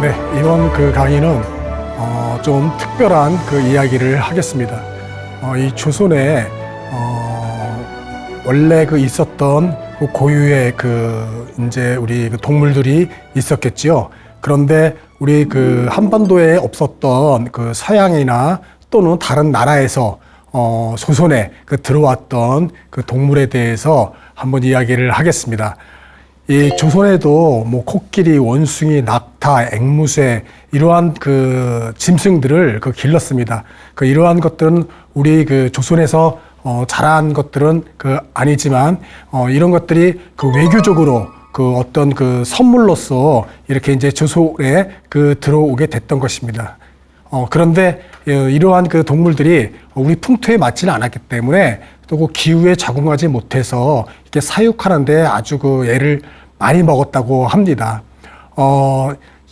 네, 이번 그 강의는 좀 특별한 그 이야기를 하겠습니다. 이 조선에 원래 그 있었던 그 고유의 그 이제 우리 그 동물들이 있었겠지요. 그런데 우리 그 한반도에 없었던 그 서양이나 또는 다른 나라에서 조선에 그 들어왔던 그 동물에 대해서 한번 이야기를 하겠습니다. 이 조선에도 뭐 코끼리, 원숭이, 낙타, 앵무새 이러한 그 짐승들을 그 길렀습니다. 그 이러한 것들은 우리 그 조선에서 자란 것들은 그 아니지만 이런 것들이 그 외교적으로 그 어떤 그 선물로서 이렇게 이제 조선에 그 들어오게 됐던 것입니다. 그런데 이러한 그 동물들이 우리 풍토에 맞지는 않았기 때문에 또 그 기후에 적응하지 못해서 이렇게 사육하는데 아주 그 애를 많이 먹었다고 합니다.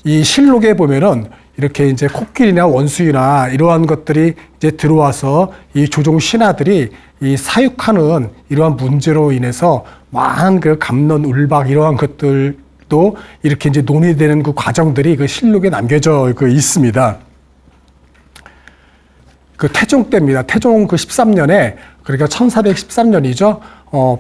이 실록에 보면은 이렇게 이제 코끼리나 원숭이나 이러한 것들이 이제 들어와서 이 조종 신하들이 이 사육하는 이러한 문제로 인해서 많은 그 갑론, 울박 이러한 것들도 이렇게 이제 논의되는 그 과정들이 그 실록에 남겨져 있습니다. 그 태종 때입니다. 태종 그 13년에 그러니까 1413년이죠.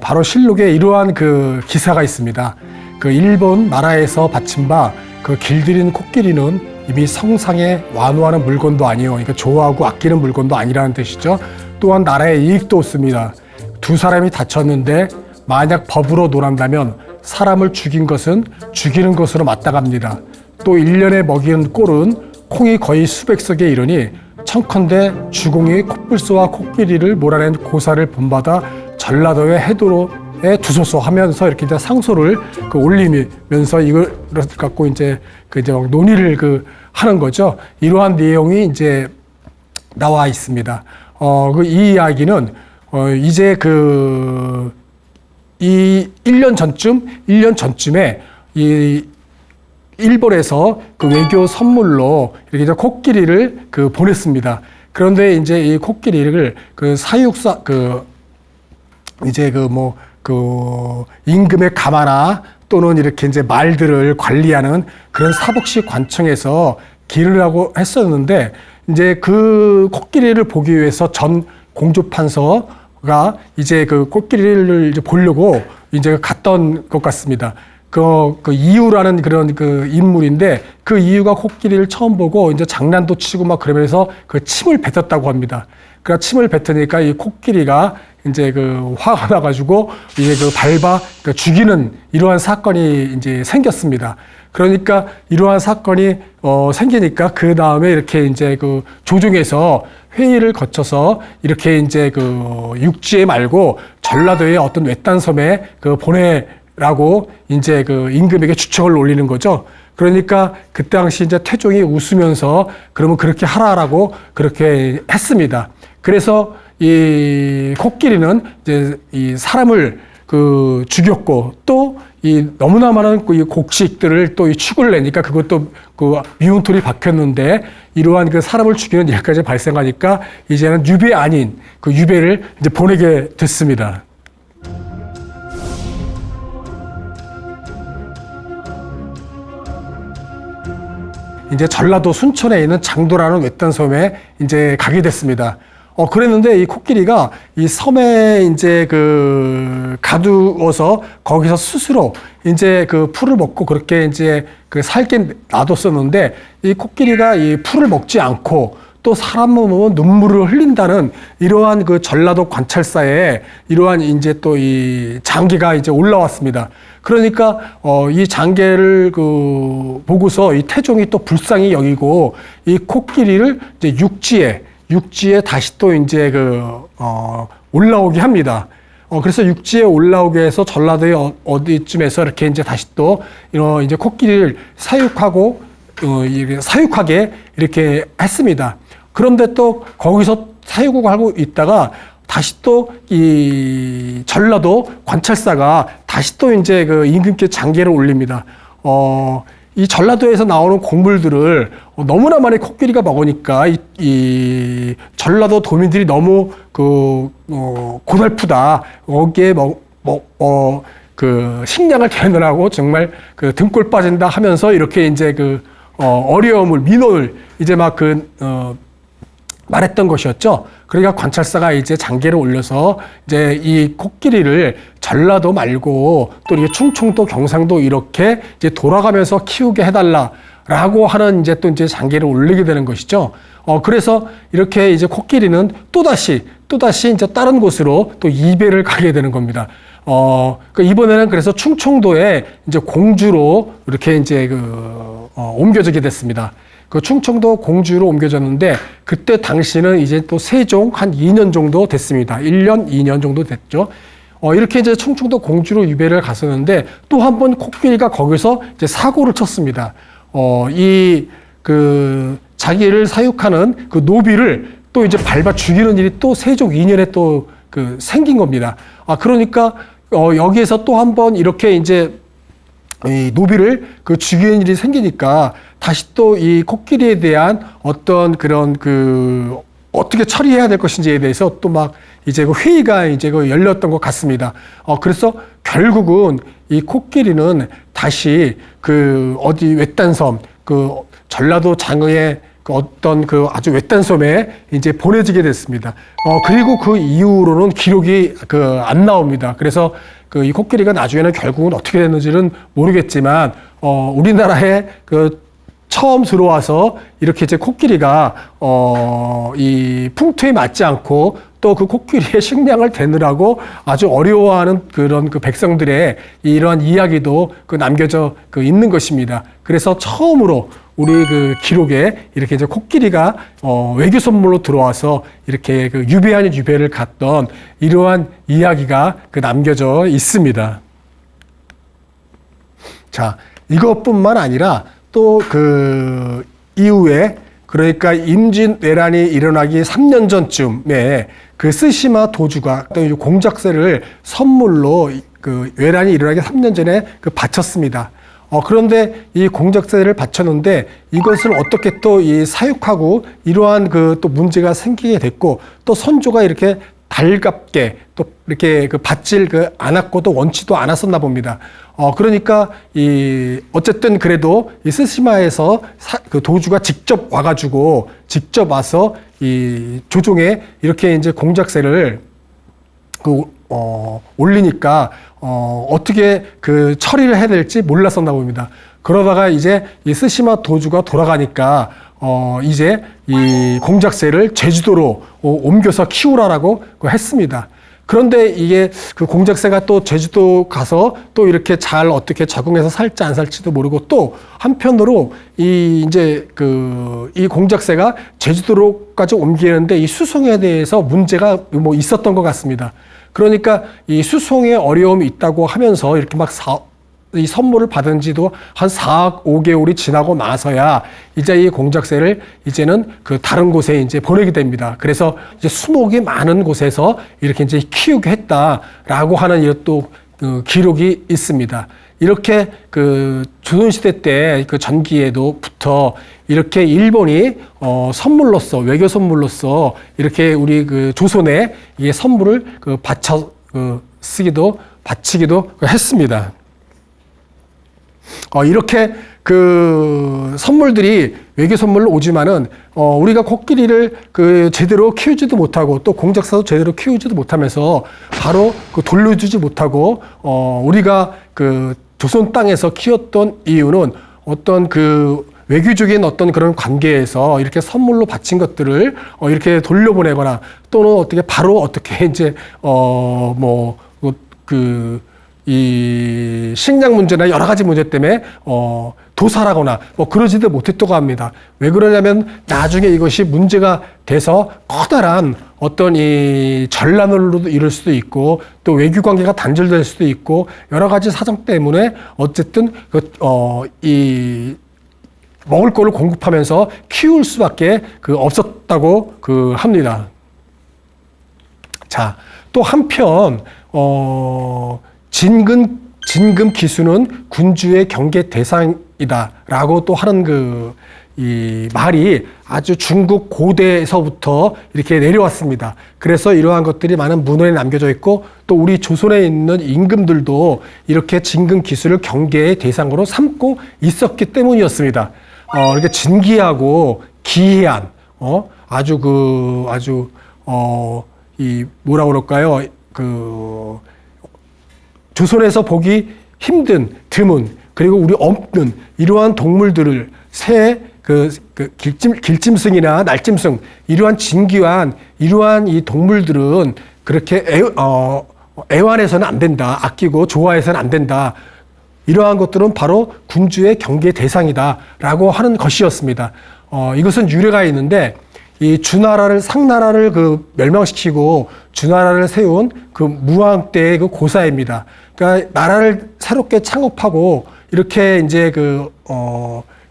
바로 실록에 이러한 그 기사가 있습니다. 그 일본 나라에서 바친 바 그 길들인 코끼리는 이미 성상에 완호하는 물건도 아니요. 그러니까 좋아하고 아끼는 물건도 아니라는 뜻이죠. 또한 나라에 이익도 없습니다. 두 사람이 다쳤는데 만약 법으로 논한다면 사람을 죽인 것은 죽이는 것으로 맞다갑니다. 또 1년에 먹이는 꼴은 콩이 거의 수백 석에 이르니 청컨대 주공이 콧불소와 코끼리를 몰아낸 고사를 본받아 전라도의 해도로에 두소서 하면서 이렇게 이제 상소를 그 올리면서 이걸 갖고 이제 막 논의를 하는 거죠. 이러한 내용이 이제 나와 있습니다. 이 이야기는 이제 이 1년 전쯤에 이 일본에서 그 외교 선물로 이렇게 이제 코끼리를 보냈습니다. 그런데 이제 이 코끼리를 이제 임금의 가마나 또는 이렇게 이제 말들을 관리하는 그런 사복시 관청에서 기르라고 했었는데 이제 그 코끼리를 보기 위해서 전 공주판서가 이제 그 코끼리를 이제 보려고 이제 갔던 것 같습니다. 그 이유라는 그런 그 인물인데 그 이유가 코끼리를 처음 보고 이제 장난도 치고 막 그러면서 그 침을 뱉었다고 합니다. 그러니까 침을 뱉으니까 이 코끼리가 이제 화가 나가지고 이제 밟아 죽이는 이러한 사건이 이제 생겼습니다. 그러니까 이러한 사건이 생기니까 그 다음에 이렇게 이제 조정에서 회의를 거쳐서 이렇게 이제 육지에 말고 전라도의 어떤 외딴 섬에 보내라고 이제 임금에게 주청을 올리는 거죠. 그러니까 그 당시 이제 태종이 웃으면서 그러면 그렇게 하라라고 그렇게 했습니다. 그래서 이 코끼리는 이제 이 사람을 죽였고 또 이 너무나 많은 이 곡식들을 또 이 축을 내니까 그것도 미운털이 박혔는데 이러한 사람을 죽이는 일까지 발생하니까 이제는 유배 아닌 유배를 이제 보내게 됐습니다. 이제 전라도 순천에 있는 장도라는 외딴 섬에 이제 가게 됐습니다. 그랬는데 이 코끼리가 이 섬에 이제 가두어서 거기서 스스로 이제 풀을 먹고 그렇게 이제 살게 놔뒀었는데 이 코끼리가 이 풀을 먹지 않고 또 사람 몸은 눈물을 흘린다는 이러한 전라도 관찰사에 이러한 이제 또 이 장계가 이제 올라왔습니다. 그러니까 이 장계를 보고서 이 태종이 또 불쌍히 여기고 이 코끼리를 이제 육지에 다시 또 이제 올라오게 합니다. 그래서 육지에 올라오게 해서 전라도의 어디쯤에서 이렇게 이제 다시 또 이제 코끼리를 사육하게 이렇게 했습니다. 그런데 또 거기서 사육을 하고 있다가 다시 또 이 전라도 관찰사가 다시 또 이제 임금께 장계를 올립니다. 이 전라도에서 나오는 곡물들을 너무나 많이 코끼리가 먹으니까 이 전라도 도민들이 너무 고달프다. 거기에 식량을 대느라고 정말 등골 빠진다 하면서 이렇게 이제 어려움을, 민원을 이제 막 말했던 것이었죠. 그러니까 관찰사가 이제 장계를 올려서 이제 이 코끼리를 전라도 말고 또 이렇게 충청도, 경상도 이렇게 이제 돌아가면서 키우게 해달라라고 하는 이제 또 이제 장계를 올리게 되는 것이죠. 그래서 이렇게 이제 코끼리는 또다시 이제 다른 곳으로 또 이배를 가게 되는 겁니다. 이번에는 그래서 충청도에 이제 공주로 이렇게 이제 옮겨지게 됐습니다. 그 충청도 공주로 옮겨졌는데 그때 당시는 이제 또 세종 한 2년 정도 됐습니다. 1년, 2년 정도 됐죠. 이렇게 이제 충청도 공주로 유배를 갔었는데 또 한 번 코끼리가 거기서 이제 사고를 쳤습니다. 자기를 사육하는 그 노비를 또 이제 밟아 죽이는 일이 또 세종 2년에 또 생긴 겁니다. 그러니까 여기에서 또 한 번 이렇게 이제 이 노비를 죽이는 일이 생기니까 다시 또 이 코끼리에 대한 어떤 그런 어떻게 처리해야 될 것인지에 대해서 또 막 이제 회의가 이제 열렸던 것 같습니다. 그래서 결국은 이 코끼리는 다시 어디 외딴 섬, 전라도 장흥의 어떤 아주 외딴 섬에 이제 보내지게 됐습니다. 그리고 그 이후로는 기록이 안 나옵니다. 그래서 이 코끼리가 나중에는 결국은 어떻게 됐는지는 모르겠지만, 우리나라에 처음 들어와서 이렇게 이제 코끼리가, 이 풍토에 맞지 않고 또 그 코끼리의 식량을 대느라고 아주 어려워하는 그런 백성들의 이러한 이야기도 남겨져 있는 것입니다. 그래서 처음으로 우리 기록에 이렇게 이제 코끼리가 외교 선물로 들어와서 이렇게 유배 아닌 유배를 갔던 이러한 이야기가 남겨져 있습니다. 자, 이것뿐만 아니라 또 이후에 그러니까 임진왜란이 일어나기 3년 전쯤에 스시마 도주가 또 공작새를 선물로 외란이 일어나기 3년 전에 바쳤습니다. 그런데 이 공작새를 바쳤는데 이것을 어떻게 또 사육하고 이러한 또 문제가 생기게 됐고 또 선조가 이렇게 달갑게 또 이렇게 받질 않았고 또 원치도 않았었나 봅니다. 그러니까 어쨌든 그래도 이 스시마에서 도주가 직접 와가지고 직접 와서 이 조종에 이렇게 이제 공작새를 올리니까 어떻게 처리를 해야 될지 몰랐었나 봅니다. 그러다가 이제 이 스시마 도주가 돌아가니까 이제 이 공작새를 제주도로 옮겨서 키우라라고 했습니다. 그런데 이게 공작새가 또 제주도 가서 또 이렇게 잘 어떻게 적응해서 살지 안 살지도 모르고 또 한편으로 이 공작새가 제주도로까지 옮기는데 이 수송에 대해서 문제가 있었던 것 같습니다. 그러니까 이 수송에 어려움이 있다고 하면서 이렇게 막 이 선물을 받은 지도 한 4억 5개월이 지나고 나서야 이제 이 공작새를 이제는 다른 곳에 이제 보내게 됩니다. 그래서 이제 수목이 많은 곳에서 이렇게 이제 키우게 했다라고 하는 이런 또 기록이 있습니다. 이렇게 조선시대 때 전기에도부터 이렇게 일본이 선물로서 외교 선물로서 이렇게 우리 조선에 이 선물을 바치기도 했습니다. 이렇게 선물들이 외교 선물로 오지만은 우리가 코끼리를 제대로 키우지도 못하고 또 공작새도 제대로 키우지도 못하면서 바로 돌려주지 못하고 우리가 조선 땅에서 키웠던 이유는 어떤 외교적인 어떤 그런 관계에서 이렇게 선물로 바친 것들을 이렇게 돌려보내거나 또는 어떻게 이제 이 식량 문제나 여러 가지 문제 때문에 도살하거나 그러지도 못했다고 합니다. 왜 그러냐면 나중에 이것이 문제가 돼서 커다란 어떤 이 전란으로 이룰 수도 있고 또 외교 관계가 단절될 수도 있고 여러 가지 사정 때문에 어쨌든 이 먹을 거를 공급하면서 키울 수밖에 없었다고 합니다. 자, 또 한편 진금 기수는 군주의 경계 대상이다라고 또 하는 이 말이 아주 중국 고대에서부터 이렇게 내려왔습니다. 그래서 이러한 것들이 많은 문헌에 남겨져 있고 또 우리 조선에 있는 임금들도 이렇게 진금 기수를 경계의 대상으로 삼고 있었기 때문이었습니다. 이렇게 진귀하고 기이한, 이 뭐라 그럴까요? 조선에서 보기 힘든, 드문, 그리고 우리 없는 이러한 동물들을 길짐승이나 날짐승, 이러한 진귀한 이러한 이 동물들은 그렇게 애완해서는 안 된다. 아끼고 좋아해서는 안 된다. 이러한 것들은 바로 군주의 경계 대상이다라고 하는 것이었습니다. 이것은 유래가 있는데, 이 주나라를, 상나라를 멸망시키고 주나라를 세운 무왕 때의 고사입니다. 그러니까 나라를 새롭게 창업하고 이렇게 이제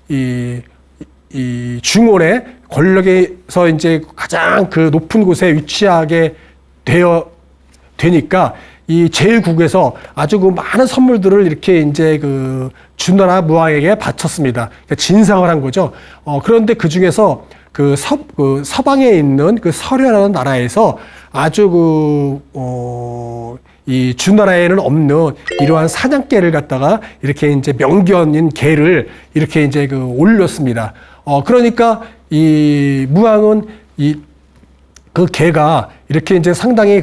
이 중원의 권력에서 이제 가장 높은 곳에 위치하게 되니까 이 제일국에서 아주 많은 선물들을 이렇게 이제 주나라 무왕에게 바쳤습니다. 그러니까 진상을 한 거죠. 그런데 그 중에서 서방에 있는 서려라는 나라에서 아주 이 주나라에는 없는 이러한 사냥개를 갖다가 이렇게 이제 명견인 개를 이렇게 이제 올렸습니다. 그러니까 이 무왕은 그 개가 이렇게 이제 상당히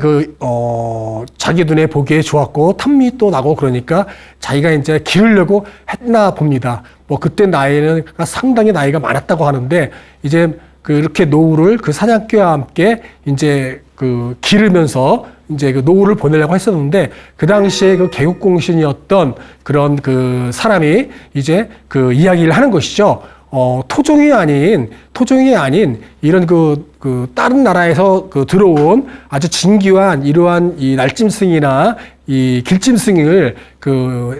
자기 눈에 보기에 좋았고 탐미도 나고 그러니까 자기가 이제 기르려고 했나 봅니다. 그때 나이는 상당히 나이가 많았다고 하는데 이제 이렇게 노후를 사냥개와 함께 이제 기르면서 이제 노후를 보내려고 했었는데 그 당시에 개국공신이었던 그런 사람이 이제 이야기를 하는 것이죠. 토종이 아닌 이런 다른 나라에서 들어온 아주 진귀한 이러한 이 날짐승이나 이 길짐승을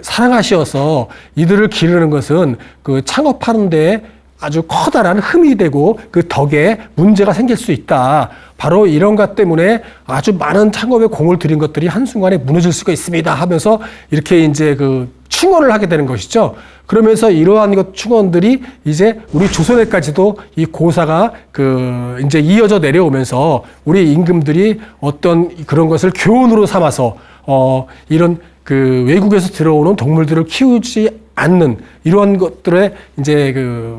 사랑하시어서 이들을 기르는 것은 창업하는데 아주 커다란 흠이 되고 덕에 문제가 생길 수 있다. 바로 이런 것 때문에 아주 많은 창업에 공을 들인 것들이 한순간에 무너질 수가 있습니다 하면서 이렇게 이제 충언을 하게 되는 것이죠. 그러면서 이러한 충언들이 이제 우리 조선에까지도 이 고사가 이제 이어져 내려오면서 우리 임금들이 어떤 그런 것을 교훈으로 삼아서 이런 외국에서 들어오는 동물들을 키우지 않는 이러한 것들에 이제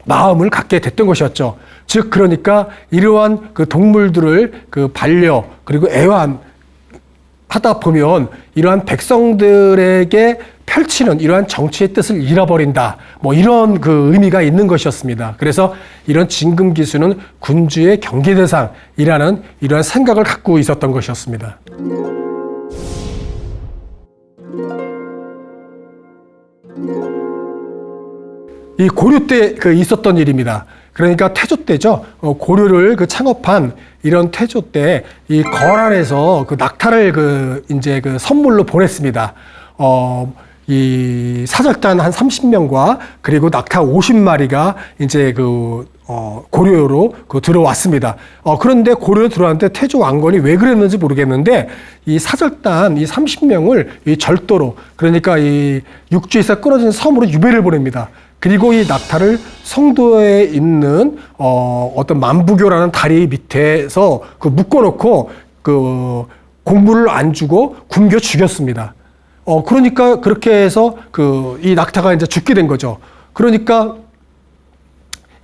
마음을 갖게 됐던 것이었죠. 즉 그러니까 이러한 동물들을 반려 그리고 애완 하다 보면 이러한 백성들에게 펼치는 이러한 정치의 뜻을 잃어버린다. 이런 의미가 있는 것이었습니다. 그래서 이런 진금기수는 군주의 경계대상이라는 이러한 생각을 갖고 있었던 것이었습니다. 이 고려 때 있었던 일입니다. 그러니까 태조 때죠. 고려를 창업한 이런 태조 때 이 거란에서 낙타를 이제 선물로 보냈습니다. 이 사절단 한 30명과 그리고 낙타 50마리가 이제 고려로 들어왔습니다. 그런데 고려에 들어왔는데 태조 왕건이 왜 그랬는지 모르겠는데 이 사절단 이 30명을 이 절도로 그러니까 이 육지에서 끊어진 섬으로 유배를 보냅니다. 그리고 이 낙타를 성도에 있는 어떤 만부교라는 다리 밑에서 묶어놓고 공물을 안 주고 굶겨 죽였습니다. 그러니까 그렇게 해서 이 낙타가 이제 죽게 된 거죠. 그러니까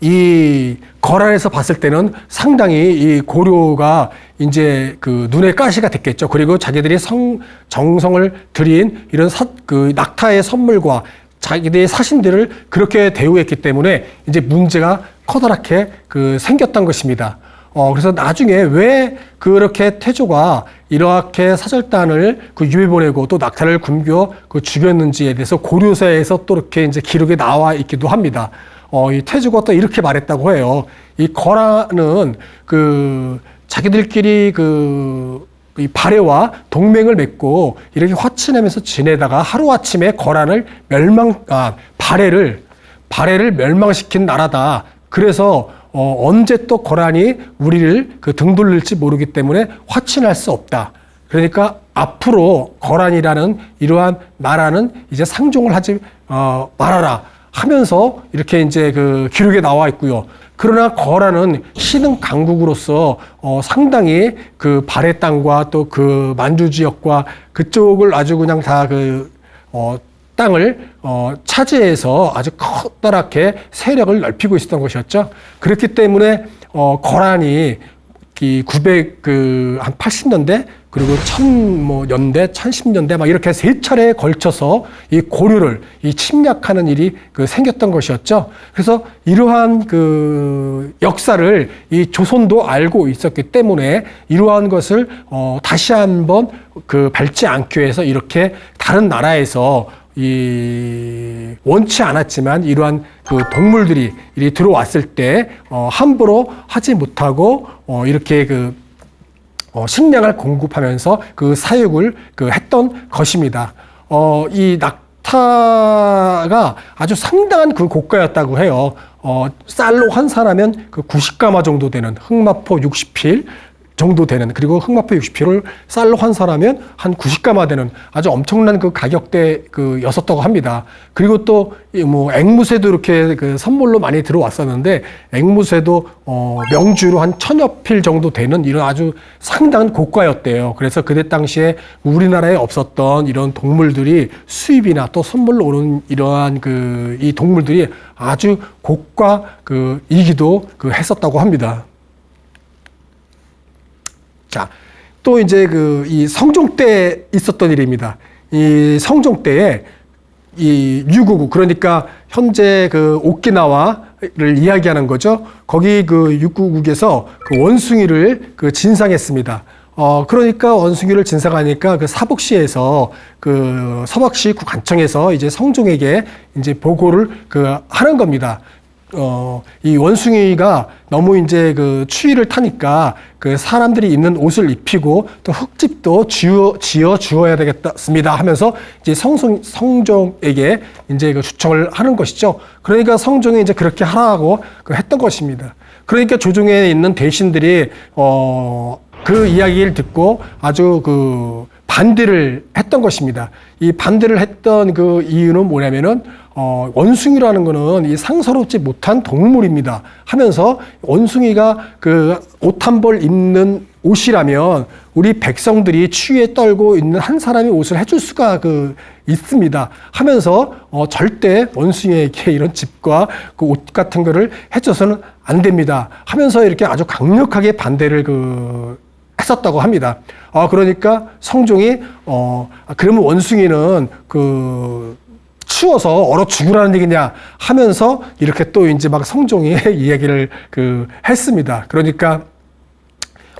이 거란에서 봤을 때는 상당히 이 고려가 이제 눈에 가시가 됐겠죠. 그리고 자기들이 정성을 들인 이런 낙타의 선물과 자기들의 사신들을 그렇게 대우했기 때문에 이제 문제가 커다랗게 생겼던 것입니다. 그래서 나중에 왜 그렇게 태조가 이렇게 사절단을 유배 보내고 또 낙타를 굶겨 죽였는지에 대해서 고려사에서 또 이렇게 이제 기록에 나와 있기도 합니다. 이 태조가 또 이렇게 말했다고 해요. 이 거란은 자기들끼리 이 발해와 동맹을 맺고 이렇게 화친하면서 지내다가 하루아침에 거란을 발해를 멸망시킨 나라다. 그래서 언제 또 거란이 우리를 등 돌릴지 모르기 때문에 화친할 수 없다. 그러니까 앞으로 거란이라는 이러한 나라는 이제 상종을 하지 말아라 하면서 이렇게 이제 기록에 나와 있고요. 그러나 거란은 신흥 강국으로서 상당히 발해 땅과 또 만주 지역과 그쪽을 아주 그냥 다 땅을 차지해서 아주 커다랗게 세력을 넓히고 있었던 것이었죠. 그렇기 때문에 거란이 이 80년대 그리고 1000년대, 1010년대 막 이렇게 세 차례에 걸쳐서 이 고려를 침략하는 일이 생겼던 것이었죠. 그래서 이러한 역사를 이 조선도 알고 있었기 때문에 이러한 것을 다시 한번 밟지 않기 위해서 이렇게 다른 나라에서 원치 않았지만 이러한 동물들이 들어왔을 때 함부로 하지 못하고 이렇게 식량을 공급하면서 사육을 했던 것입니다. 이 낙타가 아주 상당한 고가였다고 해요. 쌀로 환산하면 90가마 정도 되는 흑마포 60필 정도 되는, 그리고 흑마포 60필을 쌀로 환산하면 한 90가마 되는 아주 엄청난 가격대였었다고 합니다. 그리고 또 앵무새도 이렇게 선물로 많이 들어왔었는데, 앵무새도 명주로 한 1000여 필 정도 되는 이런 아주 상당한 고가였대요. 그래서 그때 당시에 우리나라에 없었던 이런 동물들이 수입이나 또 선물로 오는 이러한 이 동물들이 아주 고가이기도 했었다고 합니다. 자, 또 이제 이 성종 때 있었던 일입니다. 이 성종 때에 이 유구국, 그러니까 현재 오키나와를 이야기하는 거죠. 거기 유구국에서 원숭이를 진상했습니다. 그러니까 원숭이를 진상하니까 사복시에서 서박시 관청에서 이제 성종에게 이제 보고를 하는 겁니다. 이 원숭이가 너무 이제 추위를 타니까 사람들이 입는 옷을 입히고 또 흙집도 지어 주어야 되겠습니다 하면서 이제 성종에게 이제 주청을 하는 것이죠. 그러니까 성종이 이제 그렇게 하라고 했던 것입니다. 그러니까 조정에 있는 대신들이 그 이야기를 듣고 아주 반대를 했던 것입니다. 이 반대를 했던 이유는 뭐냐면은 원숭이라는 거는 이 상서롭지 못한 동물입니다 하면서, 원숭이가 옷 한 벌 입는 옷이라면 우리 백성들이 추위에 떨고 있는 한 사람이 옷을 해줄 수가 있습니다 하면서 절대 원숭이에게 이런 집과 옷 같은 거를 해줘서는 안 됩니다 하면서 이렇게 아주 강력하게 반대를 했었다고 합니다. 그러니까 성종이 그러면 원숭이는 추워서 얼어 죽으라는 얘기냐 하면서 이렇게 또 이제 막 성종이 이야기를 했습니다. 그러니까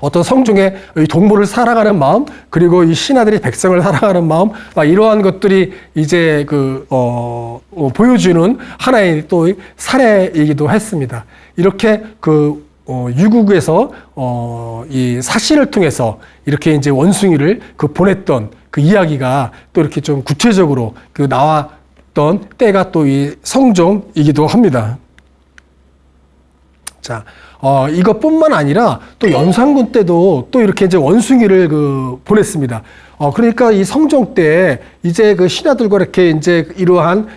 어떤 성종의 이 동물을 사랑하는 마음, 그리고 이 신하들이 백성을 사랑하는 마음, 이러한 것들이 이제 보여주는 하나의 또 사례이기도 했습니다. 이렇게 유국에서 이 사신을 통해서 이렇게 이제 원숭이를 보냈던 이야기가 또 이렇게 좀 구체적으로 나왔던 때가 또 이 성종이기도 합니다. 자, 이것뿐만 아니라 또 연산군 때도 또 이렇게 이제 원숭이를 보냈습니다. 그러니까 이 성종 때 이제 신하들과 이렇게 이제 이러한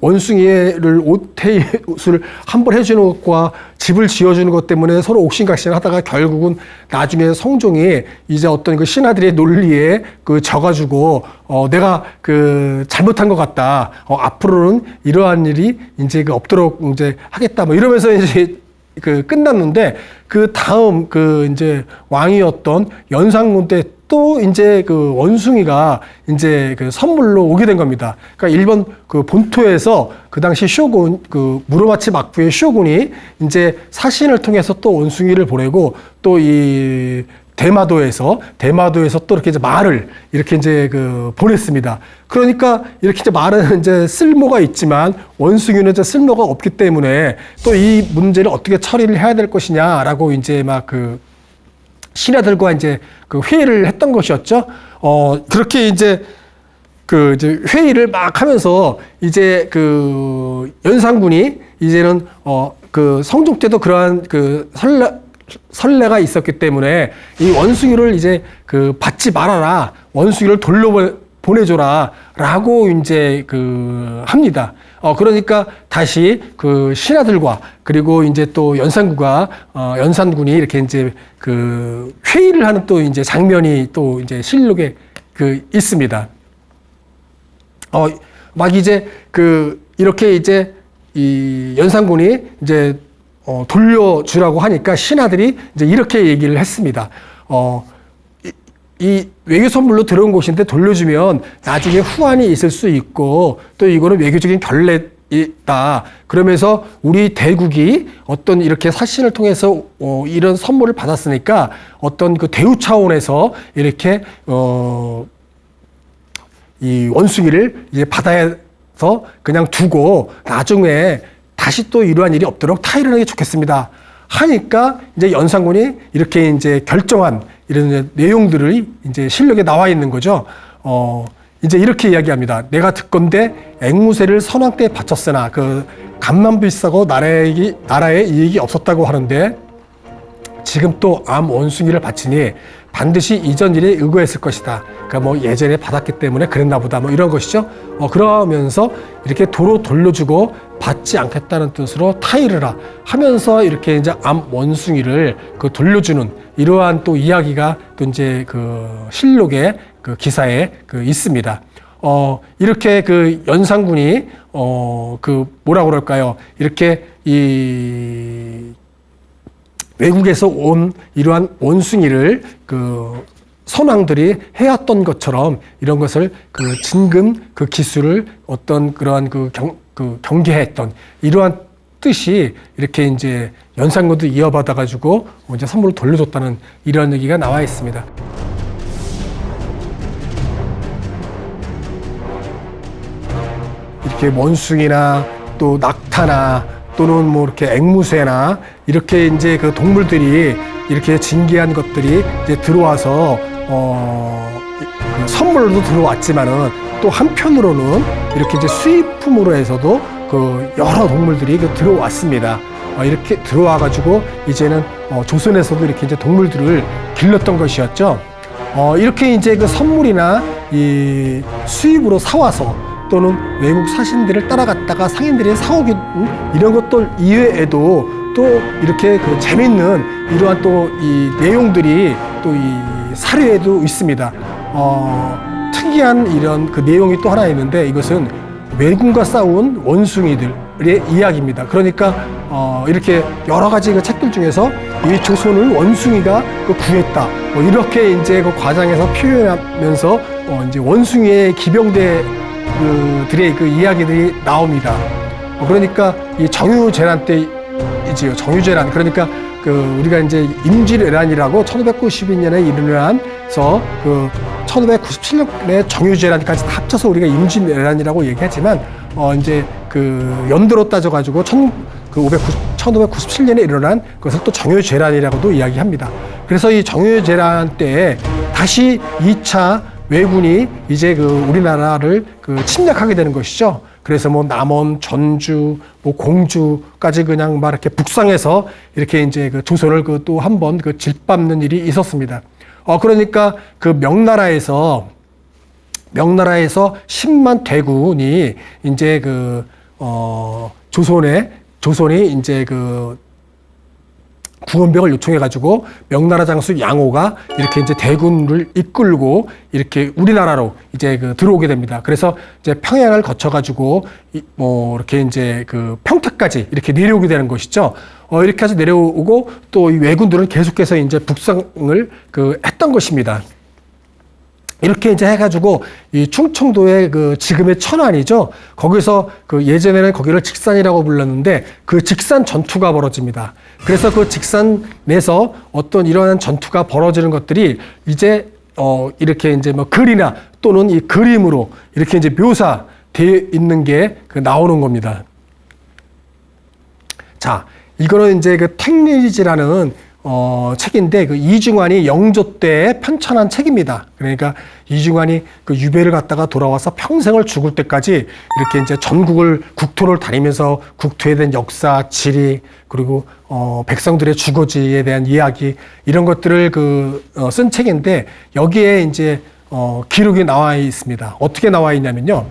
원숭이를 옷을 한 벌 해주는 것과 집을 지어주는 것 때문에 서로 옥신각신 하다가 결국은 나중에 성종이 이제 어떤 신하들의 논리에 져가지고 내가 잘못한 것 같다. 앞으로는 이러한 일이 이제 없도록 이제 하겠다. 뭐 이러면서 이제 끝났는데, 다음 이제 왕이었던 연산군 때 또 이제 원숭이가 이제 선물로 오게 된 겁니다. 그러니까 일본 본토에서 당시 쇼군, 무로마치 막부의 쇼군이 이제 사신을 통해서 또 원숭이를 보내고, 또 이 대마도에서 또 이렇게 이제 말을 이렇게 이제 보냈습니다. 그러니까 이렇게 이제 말은 이제 쓸모가 있지만 원숭이는 이제 쓸모가 없기 때문에 또 이 문제를 어떻게 처리를 해야 될 것이냐라고 이제 막 신하들과 이제 회의를 했던 것이었죠. 그렇게 이제 이제 회의를 막 하면서 이제 연산군이 이제는 성종 때도 그러한 선례가 있었기 때문에 이 원숭이를 이제 받지 말아라, 원숭이를 돌려보내줘라 라고 이제 합니다. 그러니까 다시 신하들과 그리고 이제 또 연산군이 이렇게 이제 회의를 하는 또 이제 장면이 또 이제 실록에 있습니다. 막 이제 이렇게 이제 이 연산군이 이제 돌려주라고 하니까 신하들이 이제 이렇게 얘기를 했습니다. 이 외교 선물로 들어온 곳인데 돌려주면 나중에 후환이 있을 수 있고 또 이거는 외교적인 결례다. 그러면서 우리 대국이 어떤 이렇게 사신을 통해서 이런 선물을 받았으니까 어떤 그 대우 차원에서 이렇게 이 원숭이를 이제 받아서 그냥 두고 나중에 다시 또 이러한 일이 없도록 타의를 하는 게 좋겠습니다. 하니까 이제 연산군이 이렇게 이제 결정한 이런 내용들이 이제 실력에 나와 있는 거죠. 이제 이렇게 이야기합니다. 내가 듣건대 앵무새를 선왕 때에 바쳤으나 그 값만 비싸고 나라에 이익이 없었다고 하는데 지금 또 암 원숭이를 바치니 반드시 이전 일에 의거했을 것이다. 그러니까 뭐 예전에 받았기 때문에 그랬나 보다. 뭐 이런 것이죠. 그러면서 이렇게 도로 돌려주고 받지 않겠다는 뜻으로 타의를 하면서 이렇게 이제 암 원숭이를 돌려주는 이러한 또 이야기가 또 이제 실록의 기사에 있습니다. 이렇게 연산군이 뭐라 그럴까요? 이렇게 외국에서 온 이러한 원숭이를 선왕들이 해왔던 것처럼 이런 것을 진금 기술을 어떤 그러한 경계했던 이러한 뜻이 이렇게 이제 연산군도 이어받아 가지고 이제 선물을 돌려줬다는 이런 얘기가 나와 있습니다. 이렇게 원숭이나 또 낙타나 또는 뭐 이렇게 앵무새나 이렇게 이제 동물들이 이렇게 진귀한 것들이 이제 들어와서 선물로도 들어왔지만은 또 한편으로는 이렇게 이제 수입품으로 해서도 여러 동물들이 들어왔습니다. 이렇게 들어와 가지고 이제는 조선에서도 이렇게 이제 동물들을 길렀던 것이었죠. 이렇게 이제 선물이나 이 수입으로 사와서 또는 외국 사신들을 따라갔다가 상인들이 사오긴 이런 것들 이외에도 또 이렇게 재밌는 이러한 또 이 내용들이 또 이 사료에도 있습니다. 특이한 이런 내용이 또 하나 있는데 이것은 외군과 싸운 원숭이들의 이야기입니다. 그러니까 이렇게 여러 가지 책들 중에서 이 조선을 원숭이가 구했다. 이렇게 이제 과장해서 표현하면서 이제 원숭이의 기병대 들의 이야기들이 나옵니다. 그러니까 이 정유재란 때이지요. 정유재란 그러니까 우리가 이제 임진왜란이라고 1592년에 일어나서 1597년에 정유재란까지 합쳐서 우리가 임진왜란이라고 얘기하지만 이제 연도로 따져가지고 1597년에 일어난 것을 또 정유재란이라고도 이야기합니다. 그래서 이 정유재란 때에 다시 2차 왜군이 이제 우리나라를 침략하게 되는 것이죠. 그래서 뭐 남원, 전주, 뭐 공주까지 그냥 막 이렇게 북상해서 이렇게 이제 조선을 또 한 번 짓밟는 일이 있었습니다. 그러니까 명나라에서 10만 대군이 이제 조선이 이제 구원병을 요청해가지고 명나라 장수 양호가 이렇게 이제 대군을 이끌고 이렇게 우리나라로 이제 들어오게 됩니다. 그래서 이제 평양을 거쳐가지고 뭐 이렇게 이제 평택까지 이렇게 내려오게 되는 것이죠. 이렇게 해서 내려오고 또 이 왜군들은 계속해서 이제 북상을 했던 것입니다. 이렇게 이제 해가지고 이 충청도의 지금의 천안이죠. 거기서 예전에는 거기를 직산이라고 불렀는데 직산 전투가 벌어집니다. 그래서 직산에서 어떤 이러한 전투가 벌어지는 것들이 이제 이렇게 이제 뭐 글이나 또는 이 그림으로 이렇게 이제 묘사되어 있는 게 나오는 겁니다. 자, 이거는 이제 택리지라는 책인데 이중환이 영조 때 편찬한 책입니다. 그러니까 이중환이 유배를 갔다가 돌아와서 평생을 죽을 때까지 이렇게 이제 전국을 국토를 다니면서 국토에 대한 역사, 지리 그리고 백성들의 주거지에 대한 이야기 이런 것들을 쓴 책인데 여기에 이제 기록이 나와 있습니다. 어떻게 나와 있냐면요.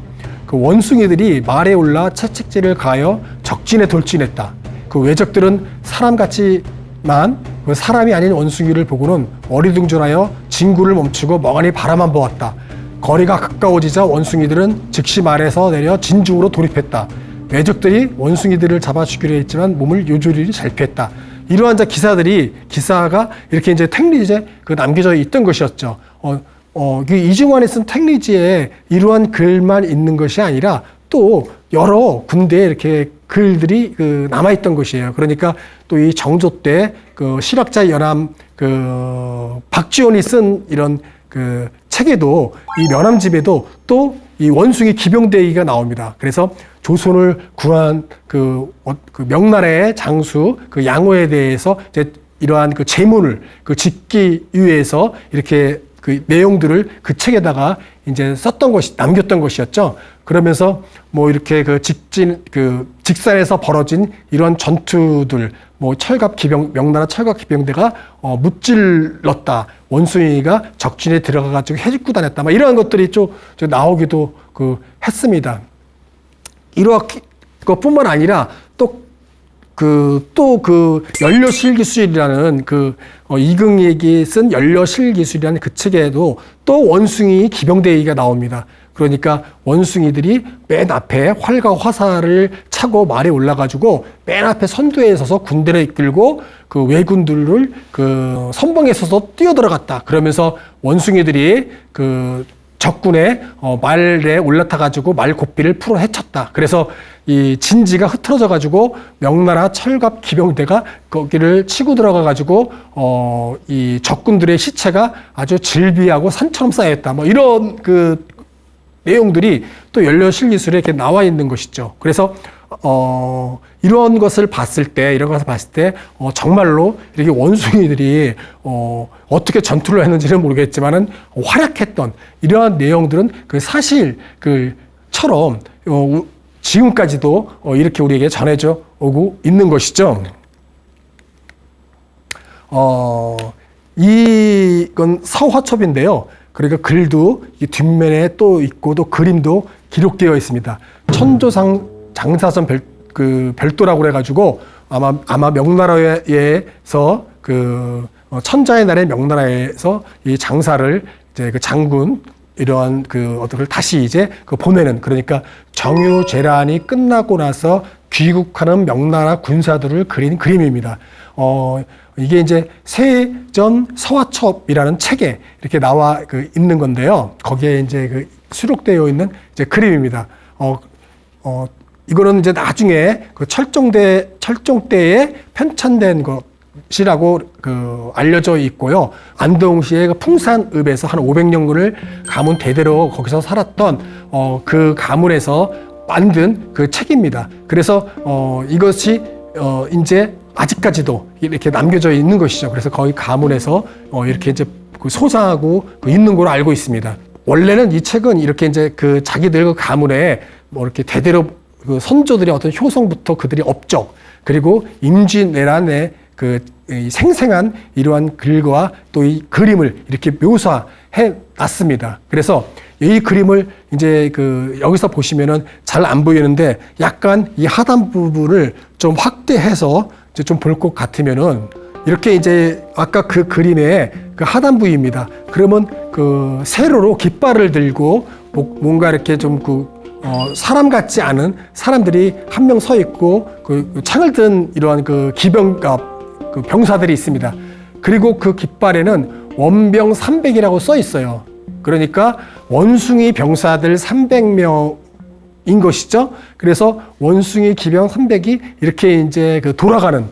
원숭이들이 말에 올라 채찍질을 가하여 적진에 돌진했다. 외적들은 사람같이만 사람이 아닌 원숭이를 보고는 어리둥절하여 진구를 멈추고 멍하니 바라만 보았다. 거리가 가까워지자 원숭이들은 즉시 말에서 내려 진중으로 돌입했다. 외적들이 원숭이들을 잡아주기로 했지만 몸을 요조리리 잘 피했다. 이러한 기사가 이렇게 이제 택리지에 남겨져 있던 것이었죠. 이중환이 쓴 택리지에 이러한 글만 있는 것이 아니라 또 여러 군데에 이렇게 글들이 남아있던 것이에요. 그러니까 또 이 정조 때 실학자 연암 박지원이 쓴 이런 책에도 이 면함집에도 또 이 원숭이 기병대기가 나옵니다. 그래서 조선을 구한 명나라의 장수 양호에 대해서 이제 이러한 재문을 짓기 위해서 이렇게 내용들을 책에다가 이제 남겼던 것이었죠. 그러면서 뭐 이렇게 직산에서 벌어진 이런 전투들, 뭐 명나라 철갑 기병대가 무찔렀다. 원숭이가 적진에 들어가가지고 해집고 다녔다. 막 이러한 것들이 좀 나오기도 했습니다. 이러한 것뿐만 아니라 또 연료실기술이라는 이긍익이 쓴 연료실기술이라는 책에도 또 원숭이 기병대기가 나옵니다. 그러니까 원숭이들이 맨 앞에 활과 화살을 차고 말에 올라가지고 맨 앞에 선두에 서서 군대를 이끌고 왜군들을 선봉에 서서 뛰어들어갔다. 그러면서 원숭이들이 적군의 말에 올라타가지고 말 고삐를 풀어 헤쳤다. 그래서 이 진지가 흐트러져가지고 명나라 철갑 기병대가 거기를 치고 들어가가지고 이 적군들의 시체가 아주 질비하고 산처럼 쌓여있다. 뭐 이런 내용들이 또 연료실기술에 이렇게 나와 있는 것이죠. 그래서 이런 것을 봤을 때 정말로 이렇게 원숭이들이 어떻게 전투를 했는지는 모르겠지만은 활약했던 이러한 내용들은 사실처럼 지금까지도 이렇게 우리에게 전해져 오고 있는 것이죠. 이건 서화첩인데요. 그러니까 글도 뒷면에 또 있고 또 그림도 기록되어 있습니다. 천조상 장사선 별도라고 그래가지고 아마 명나라에서 천자의 날의 명나라에서 이 장사를 이제 장군 이러한 어떤 걸 다시 이제 보내는, 그러니까 정유재란이 끝나고 나서 귀국하는 명나라 군사들을 그린 그림입니다. 이게 이제 세전 서화첩이라는 책에 이렇게 나와 있는 건데요. 거기에 이제 수록되어 있는 이제 그림입니다. 이거는 이제 나중에 철종 때에 편찬된 것이라고 알려져 있고요. 안동시의 풍산읍에서 한 500년을 가문 대대로 거기서 살았던 그 가문에서 만든 책입니다. 그래서 이것이 이제 아직까지도 이렇게 남겨져 있는 것이죠. 그래서 거기 가문에서 이렇게 이제 소장하고 있는 걸로 알고 있습니다. 원래는 이 책은 이렇게 이제 자기들 가문에 뭐 이렇게 대대로 선조들의 어떤 효성부터 그들의 업적, 그리고 임진왜란의 생생한 이러한 글과 또 이 그림을 이렇게 묘사해 놨습니다. 그래서 이 그림을 이제 여기서 보시면은 잘 안 보이는데 약간 이 하단 부분을 좀 확대해서 이제 좀 볼 것 같으면은 이렇게 이제 아까 그림의 하단 부위입니다. 그러면 세로로 깃발을 들고 뭔가 이렇게 좀 사람 같지 않은 사람들이 한 명 서 있고 창을 든 이러한 병사들이 있습니다. 그리고 그 깃발에는 원병 300이라고 써 있어요. 그러니까 원숭이 병사들 300명인 것이죠. 그래서 원숭이 기병 300이 이렇게 이제 돌아가는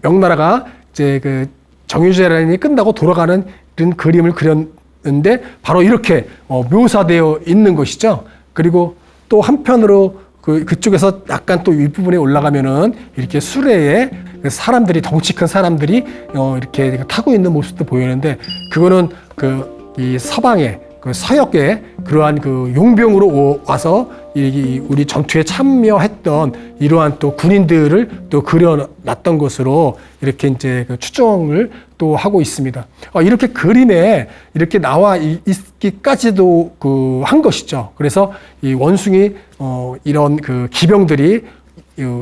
명나라가 이제 정유재란이 끝나고 돌아가는 이런 그림을 그렸는데 바로 이렇게 묘사되어 있는 것이죠. 그리고 또 한편으로 그쪽에서 약간 또 윗부분에 올라가면은 이렇게 수레에 사람들이, 덩치 큰 사람들이 이렇게 타고 있는 모습도 보이는데, 그거는 이 서방의 서역의 그러한 용병으로 와서 우리 전투에 참여했던 이러한 또 군인들을 또 그려놨던 것으로 이렇게 이제 추정을 또 하고 있습니다. 이렇게 그림에 이렇게 나와 있기까지도 한 것이죠. 그래서 이 원숭이 이런 기병들이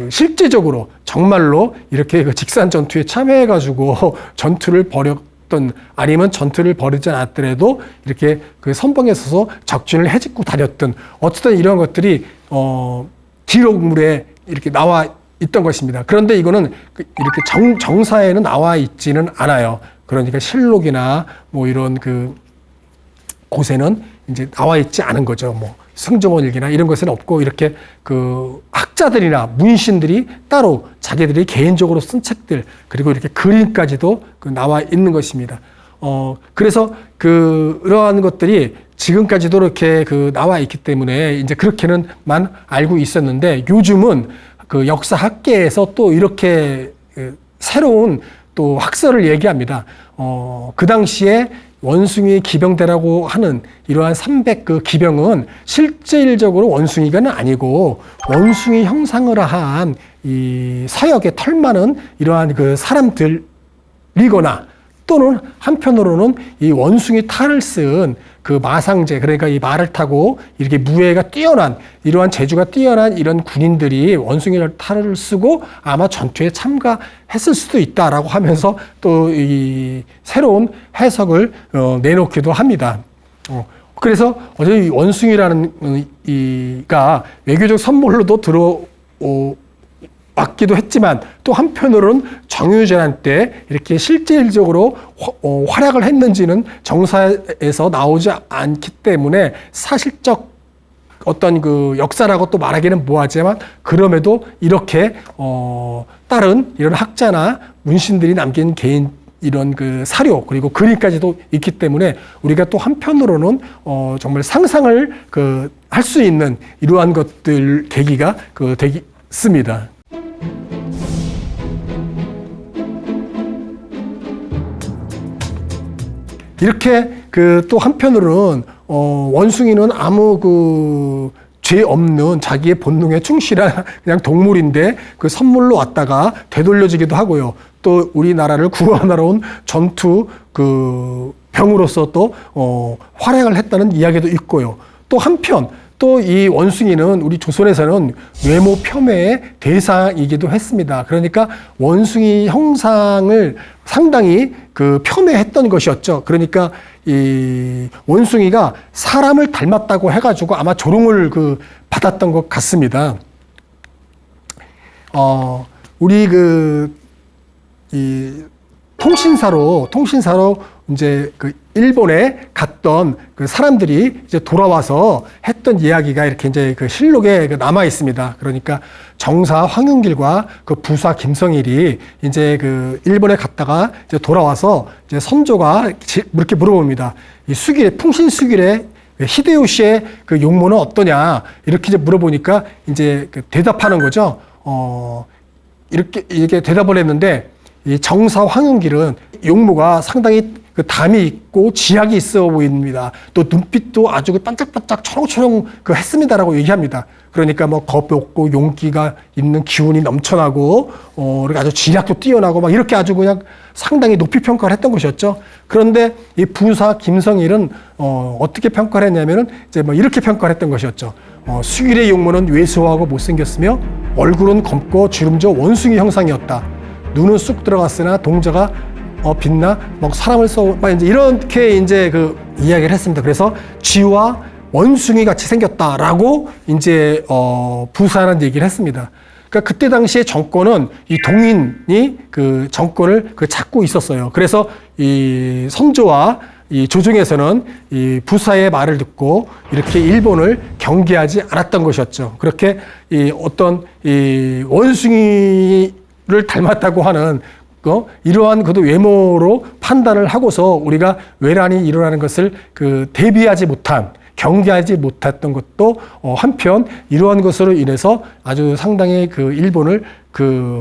실제적으로 정말로 이렇게 직산 전투에 참여해가지고 전투를 했던, 아니면 전투를 벌이지 않았더라도 이렇게 그 선봉에 서서 적진을 헤집고 다녔던, 어쨌든 이런 것들이 기록물에 이렇게 나와 있던 것입니다. 그런데 이거는 이렇게 정사에는 나와 있지는 않아요. 그러니까 실록이나 뭐 이런 그 곳에는 이제 나와 있지 않은 거죠. 뭐 승정원 일기나 이런 것은 없고, 이렇게 그 학자들이나 문신들이 따로 자기들이 개인적으로 쓴 책들, 그리고 이렇게 그림까지도 나와 있는 것입니다. 그래서 그러한 것들이 지금까지도 이렇게 나와 있기 때문에 이제 그렇게는만 알고 있었는데, 요즘은 그 역사학계에서 또 이렇게 새로운 또 학설을 얘기합니다. 그 당시에 원숭이 기병대라고 하는 이러한 300 그 기병은 실질적으로 원숭이가 아니고, 원숭이 형상을 한 이 서역에 털 많은 이러한 그 사람들이거나, 또는 한편으로는 이 원숭이 탈을 쓴 그 마상제, 그러니까 이 말을 타고 이렇게 무예가 뛰어난, 이러한 재주가 뛰어난 이런 군인들이 원숭이 탈을 쓰고 아마 전투에 참가했을 수도 있다라고 하면서 또 이 새로운 해석을 내놓기도 합니다. 그래서 어제 이 원숭이라는 이가 외교적 선물로도 왔기도 했지만, 또 한편으로는 정유재난 때 이렇게 실질적으로 활약을 했는지는 정사에서 나오지 않기 때문에 사실적 어떤 그 역사라고 또 말하기는 뭐하지만, 그럼에도 이렇게 다른 이런 학자나 문신들이 남긴 개인 이런 그 사료, 그리고 글까지도 있기 때문에 우리가 또 한편으로는 정말 상상을 할 수 있는 이러한 것들 계기가 되겠습니다. 이렇게 또 한편으로는 원숭이는 아무 죄 없는 자기의 본능에 충실한 그냥 동물인데 그 선물로 왔다가 되돌려지기도 하고요. 또 우리나라를 구원하러 온 전투 병으로서 또 활약을 했다는 이야기도 있고요. 또 한편 또 이 원숭이는 우리 조선에서는 외모 폄훼의 대상이기도 했습니다. 그러니까 원숭이 형상을 상당히 폄훼했던 것이었죠. 그러니까 이 원숭이가 사람을 닮았다고 해가지고 아마 조롱을 받았던 것 같습니다. 우리 이 통신사로 이제 일본에 갔던 사람들이 이제 돌아와서 했던 이야기가 이렇게 이제 실록에 남아 있습니다. 그러니까 정사 황윤길과 부사 김성일이 이제 일본에 갔다가 이제 돌아와서 이제 선조가 이렇게 물어봅니다. 이 풍신 수길의 히데요시의 용모는 어떠냐, 이렇게 이제 물어보니까 이제 대답하는 거죠. 이렇게 대답을 했는데, 이 정사 황윤길은 용모가 상당히 담이 있고 지학이 있어 보입니다. 또 눈빛도 아주 반짝반짝 초롱초롱 했습니다라고 얘기합니다. 그러니까 뭐 겁이 없고 용기가 있는 기운이 넘쳐나고 그리고 아주 지략도 뛰어나고 막 이렇게 아주 그냥 상당히 높이 평가를 했던 것이었죠. 그런데 이 부사 김성일은 어떻게 평가를 했냐면은 이제 뭐 이렇게 평가를 했던 것이었죠. 수길의 용모는 왜소하고 못생겼으며 얼굴은 검고 주름져 원숭이 형상이었다. 눈은 쑥 들어갔으나 동자가 빛나 막 사람을 이제 이렇게 이제 이야기를 했습니다. 그래서 쥐와 원숭이 같이 생겼다라고 이제 부사라는 얘기를 했습니다. 그러니까 그때 당시에 정권은 이 동인이 정권을 잡고 있었어요. 그래서 이 선조와 이 조정에서는 이 부사의 말을 듣고 이렇게 일본을 경계하지 않았던 것이었죠. 그렇게 이 어떤 이 원숭이를 닮았다고 하는 이러한 외모로 판단을 하고서 우리가 외란이 일어나는 것을 대비하지 못한, 경계하지 못했던 것도 한편 이러한 것으로 인해서 아주 상당히 일본을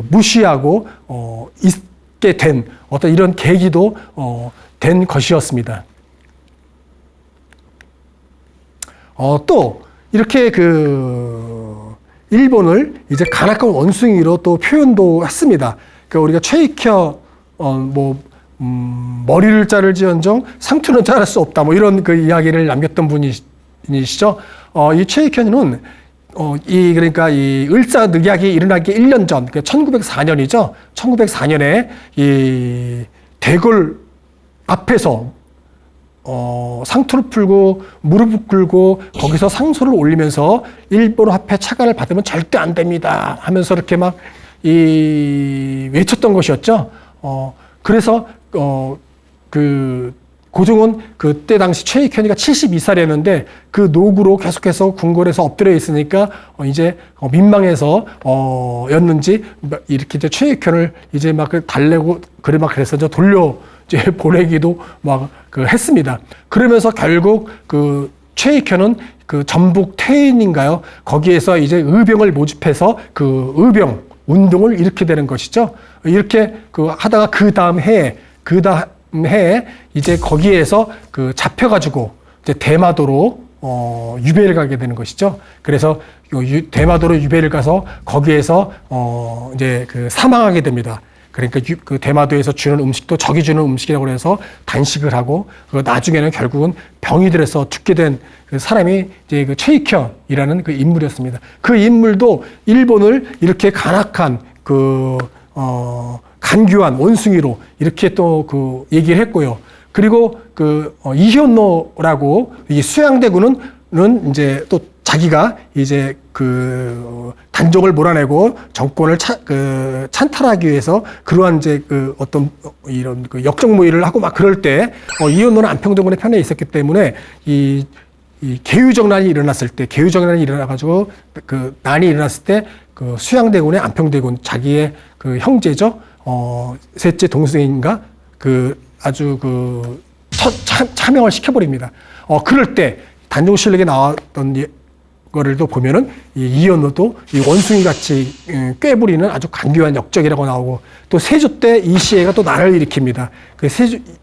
무시하고 있게 된 어떤 이런 계기도 된 것이었습니다. 또 이렇게 일본을 이제 가나까운 원숭이로 또 표현도 했습니다. 그러니까 우리가 최익혀 머리를 자를지언정 상투는 자를 수 없다, 뭐 이런 이야기를 남겼던 분이시죠. 이 최익현은 그러니까 이 을사늑약이 일어나기 1년 전, 그러니까 1904년이죠. 1904년에 이 대궐 앞에서 상투를 풀고 무릎을 꿇고 거기서 상소를 올리면서 일본 화폐 차관을 받으면 절대 안 됩니다 하면서 이렇게 막 외쳤던 것이었죠. 그래서 고종은 그때 당시 최익현이가 72살이었는데 그 노구로 계속해서 궁궐에서 엎드려 있으니까 이제 민망해서 였는지 이렇게 이제 최익현을 이제 막 달래고 그래서 이제 돌려 이제 보내기도 막 했습니다. 그러면서 결국 그 최익현은 그 전북 퇴인인가요? 거기에서 이제 의병을 모집해서 그 의병 운동을 일으키게 되는 것이죠. 이렇게 하다가 그 다음 해에 이제 거기에서 잡혀가지고 이제 대마도로 유배를 가게 되는 것이죠. 그래서 대마도로 유배를 가서 거기에서 이제 사망하게 됩니다. 그러니까 그 대마도에서 주는 음식도 적이 주는 음식이라고 해서 단식을 하고 나중에는 결국은 병이 들어서 죽게 된 그 사람이 이제 그 최익현이라는 그 인물이었습니다. 그 인물도 일본을 이렇게 간악한 간교한 원숭이로 이렇게 또 얘기를 했고요. 그리고 이현노라고 이 수양대군은 이제 또 자기가 이제 단종을 몰아내고 정권을 찬탈하기 위해서 그러한 이제 어떤 이런 역적무의를 하고 막 그럴 때 이현노는 안평정군의 편에 있었기 때문에 이 계유정난이 일어났을 때 계유정난이 일어나가지고 난이 일어났을 때 수양대군의 안평대군 자기의 형제죠. 셋째 동생인가 아주 차명을 시켜버립니다. 그럴 때 단종실록에 나왔던 거를 또 보면은 이현노도 이 원숭이 같이 꾀부리는 아주 간교한 역적이라고 나오고 또 세조 때 이시해가 또 난을 일으킵니다.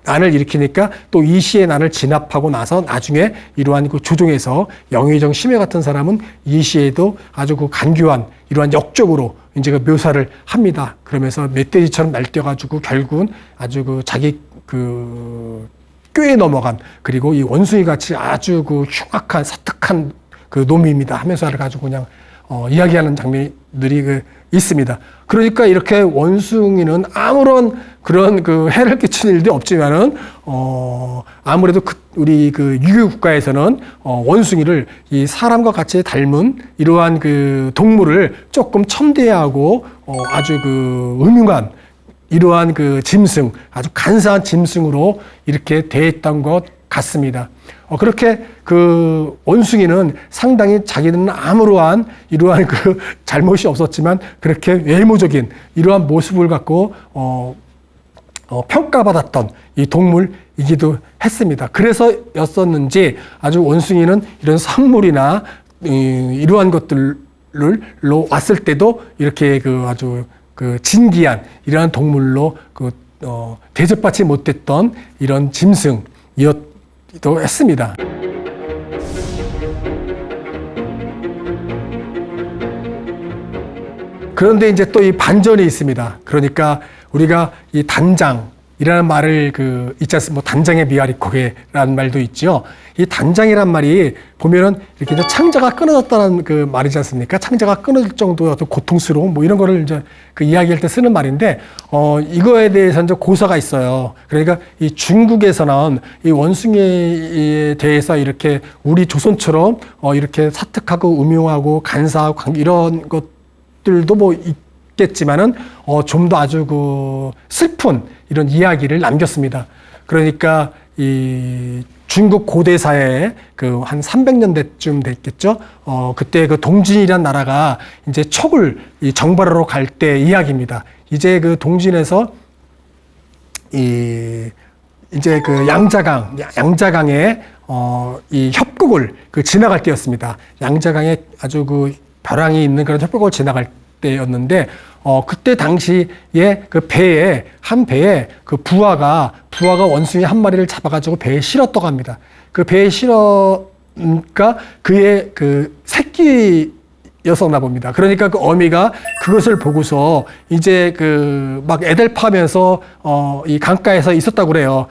난을 일으키니까 또 이시해 난을 진압하고 나서 나중에 이러한 조정에서 영의정 심해 같은 사람은 이시해도 아주 간교한 이러한 역적으로 이제 묘사를 합니다. 그러면서 멧돼지처럼 날뛰어가지고 결국은 아주 자기 꾀에 넘어간 그리고 이 원숭이 같이 아주 흉악한 사특한 놈입니다 하면서 가지고 그냥 이야기하는 장면들이 있습니다. 그러니까 이렇게 원숭이는 아무런 그런 해를 끼치는 일도 없지만은 아무래도 우리 유교 국가에서는 원숭이를 이 사람과 같이 닮은 이러한 동물을 조금 첨대하고 아주 음흉한 이러한 짐승, 아주 간사한 짐승으로 이렇게 대했던 것 같습니다. 그렇게 원숭이는 상당히 자기는 아무러한 이러한 잘못이 없었지만 그렇게 외모적인 이러한 모습을 갖고 평가받았던 이 동물이기도 했습니다. 그래서였었는지 아주 원숭이는 이런 선물이나 이러한 것들로 왔을 때도 이렇게 아주 진기한 이러한 동물로 대접받지 못했던 이런 짐승이었기도 했습니다. 그런데 이제 또 이 반전이 있습니다. 그러니까 우리가 이 단장이라는 말을 있지 않습니까? 단장의 미아리 고개라는 말도 있죠. 이 단장이란 말이 보면은 이렇게 이제 창자가 끊어졌다는 말이지 않습니까? 창자가 끊어질 정도의 어떤 고통스러움 이런 거를 이제 이야기할 때 쓰는 말인데 이거에 대해서 이제 고사가 있어요. 그러니까 이 중국에서는 이 원숭이에 대해서 이렇게 우리 조선처럼 이렇게 사특하고 음흉하고 간사하고 이런 것들도 있겠지만은 좀 더 아주 슬픈 이런 이야기를 남겼습니다. 그러니까 이 중국 고대사에 한 300년대쯤 됐겠죠. 그때 동진이란 나라가 이제 척을 정발하러 갈 때 이야기입니다. 이제 동진에서 이제 양자강에 이 협곡을 지나갈 때였습니다. 양자강에 아주 벼랑이 있는 그런 협곡을 지나갈 때였는데 그때 당시에 한 배에 부하가 원숭이 한 마리를 잡아가지고 배에 실었다고 합니다. 배에 실으니까 그의 새끼였었나 봅니다. 그러니까 어미가 그것을 보고서 이제 막 애들 파면서 이 강가에서 있었다고 그래요.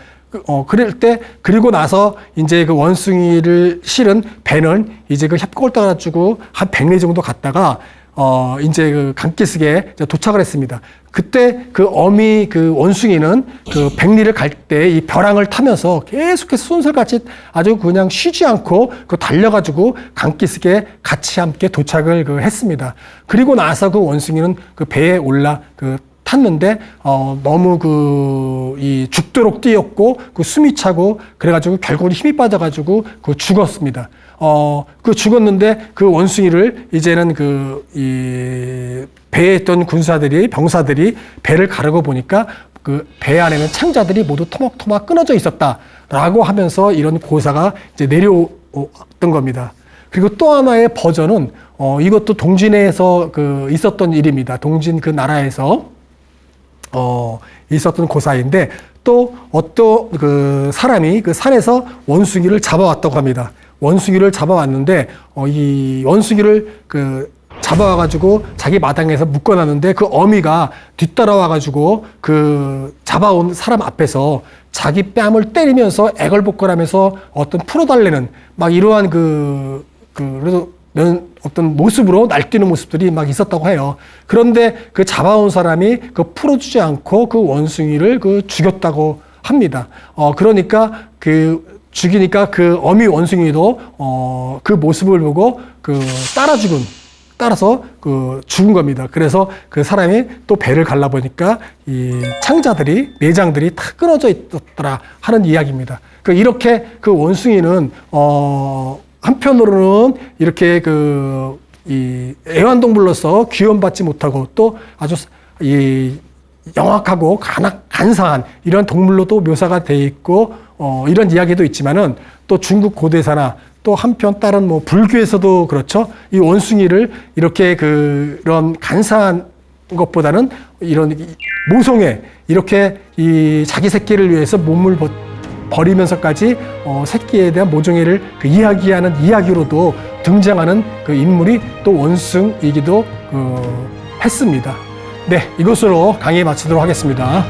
그럴 때, 그리고 나서 이제 원숭이를 실은 배는 이제 협곡을 떠나주고 한 100리 정도 갔다가 이제 강기슭에 도착을 했습니다. 그때 그 어미 그 원숭이는 그 백리를 갈 때 이 벼랑을 타면서 계속해서 손살같이 아주 그냥 쉬지 않고 그 달려가지고 강기슭에 같이 함께 도착을 했습니다. 그리고 나서 그 원숭이는 그 배에 올라 탔는데 너무 이 죽도록 뛰었고 그 숨이 차고 그래가지고 결국은 힘이 빠져가지고 죽었습니다. 죽었는데 그 원숭이를 이제는 이 배에 있던 군사들이 병사들이 배를 가르고 보니까 그 배 안에는 창자들이 모두 토막토막 끊어져 있었다라고 하면서 이런 고사가 이제 내려왔던 겁니다. 그리고 또 하나의 버전은 이것도 동진에서 있었던 일입니다. 동진 그 나라에서 있었던 고사인데 또 어떤 그 사람이 그 산에서 원숭이를 잡아왔다고 합니다. 원숭이를 잡아왔는데 이 원숭이를 잡아와가지고 자기 마당에서 묶어놨는데 그 어미가 뒤따라와가지고 그 잡아온 사람 앞에서 자기 뺨을 때리면서 애걸복걸하면서 어떤 풀어달래는 막 이러한 그래서 어떤 모습으로 날뛰는 모습들이 막 있었다고 해요. 그런데 그 잡아온 사람이 풀어주지 않고 그 원숭이를 죽였다고 합니다. 그러니까 죽이니까 그 어미 원숭이도 그 모습을 보고 따라서 죽은 겁니다. 그래서 그 사람이 또 배를 갈라보니까 이 창자들이, 내장들이 다 끊어져 있었더라 하는 이야기입니다. 이렇게 그 원숭이는 한편으로는 이렇게 이 애완동물로서 귀염받지 못하고 또 아주 이 영악하고 간사한 이런 동물로도 묘사가 돼 있고 이런 이야기도 있지만은 또 중국 고대사나 또 한편 다른 불교에서도 그렇죠. 이 원숭이를 이렇게 그런 간사한 것보다는 이런 모성애 이렇게 이 자기 새끼를 위해서 몸을 버리면서까지 새끼에 대한 모종애를 이야기하는 이야기로도 등장하는 인물이 또 원숭이기도 했습니다. 네, 이것으로 강의 마치도록 하겠습니다.